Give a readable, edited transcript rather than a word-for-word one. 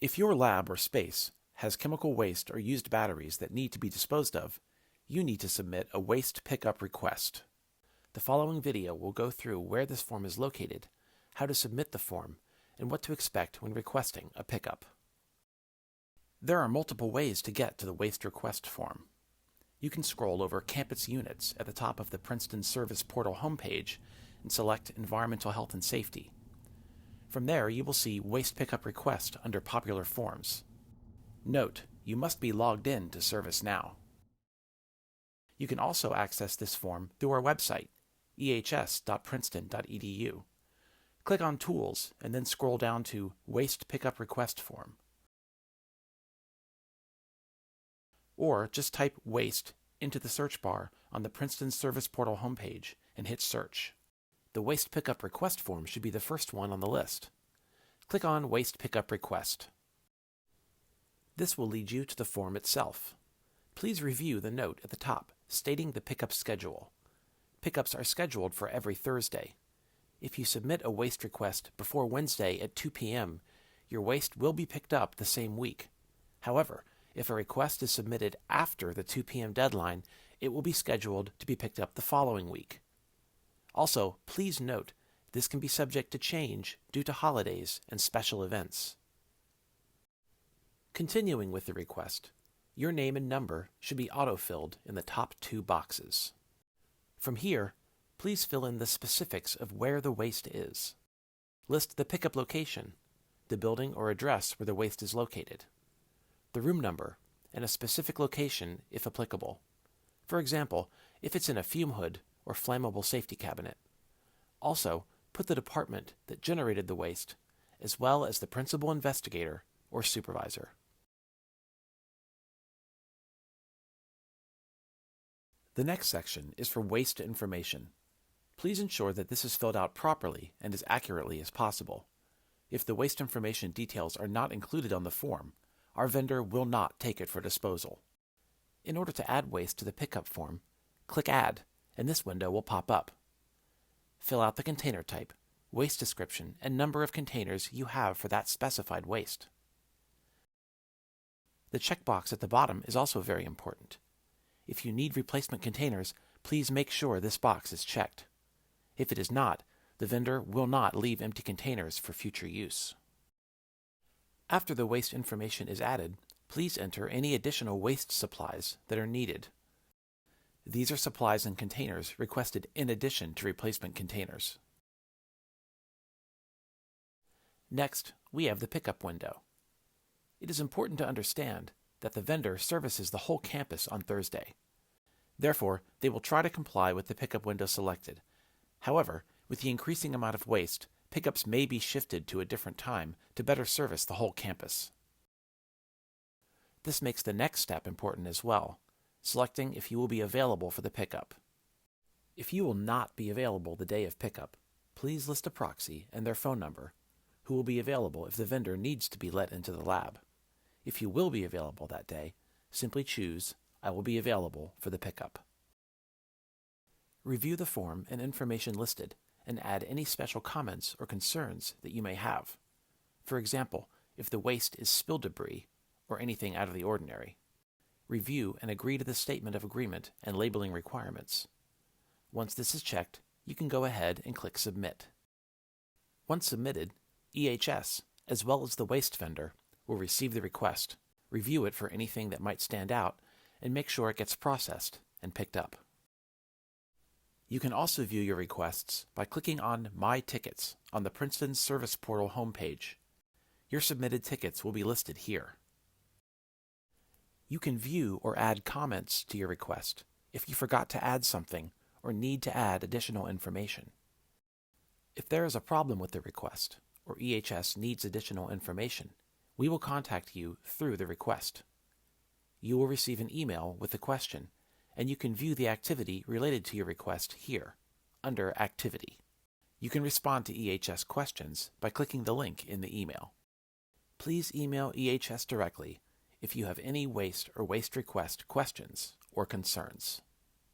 If your lab or space has chemical waste or used batteries that need to be disposed of, you need to submit a waste pickup request. The following video will go through where this form is located, how to submit the form, and what to expect when requesting a pickup. There are multiple ways to get to the waste request form. You can scroll over Campus Units at the top of the Princeton Service Portal homepage and select Environmental Health and Safety. From there, you will see Waste Pickup Request under Popular Forms. Note, you must be logged in to ServiceNow. You can also access this form through our website, ehs.princeton.edu. Click on Tools and then scroll down to Waste Pickup Request Form. Or just type Waste into the search bar on the Princeton Service Portal homepage and hit Search. The Waste Pickup Request form should be the first one on the list. Click on Waste Pickup Request. This will lead you to the form itself. Please review the note at the top stating the pickup schedule. Pickups are scheduled for every Thursday. If you submit a waste request before Wednesday at 2 p.m., your waste will be picked up the same week. However, if a request is submitted after the 2 p.m. deadline, it will be scheduled to be picked up the following week. Also, please note, this can be subject to change due to holidays and special events. Continuing with the request, your name and number should be autofilled in the top 2 boxes. From here, please fill in the specifics of where the waste is. List the pickup location, the building or address where the waste is located, the room number, and a specific location if applicable. For example, if it's in a fume hood or flammable safety cabinet. Also, put the department that generated the waste, as well as the principal investigator or supervisor. The next section is for waste information. Please ensure that this is filled out properly and as accurately as possible. If the waste information details are not included on the form, our vendor will not take it for disposal. In order to add waste to the pickup form, click Add, and this window will pop up. Fill out the container type, waste description, and number of containers you have for that specified waste. The checkbox at the bottom is also very important. If you need replacement containers, please make sure this box is checked. If it is not, the vendor will not leave empty containers for future use. After the waste information is added, please enter any additional waste supplies that are needed. These are supplies and containers requested in addition to replacement containers. Next, we have the pickup window. It is important to understand that the vendor services the whole campus on Thursday. Therefore, they will try to comply with the pickup window selected. However, with the increasing amount of waste, pickups may be shifted to a different time to better service the whole campus. This makes the next step important as well, selecting if you will be available for the pickup. If you will not be available the day of pickup, please list a proxy and their phone number, who will be available if the vendor needs to be let into the lab. If you will be available that day, simply choose I will be available for the pickup. Review the form and information listed and add any special comments or concerns that you may have. For example, if the waste is spilled debris or anything out of the ordinary. Review and agree to the statement of agreement and labeling requirements. Once this is checked, you can go ahead and click Submit. Once submitted, EHS, as well as the waste vendor, will receive the request, review it for anything that might stand out, and make sure it gets processed and picked up. You can also view your requests by clicking on My Tickets on the Princeton Service Portal homepage. Your submitted tickets will be listed here. You can view or add comments to your request if you forgot to add something or need to add additional information. If there is a problem with the request or EHS needs additional information, we will contact you through the request. You will receive an email with the question, and you can view the activity related to your request here, under Activity. You can respond to EHS questions by clicking the link in the email. Please email EHS directly if you have any waste or waste request questions or concerns.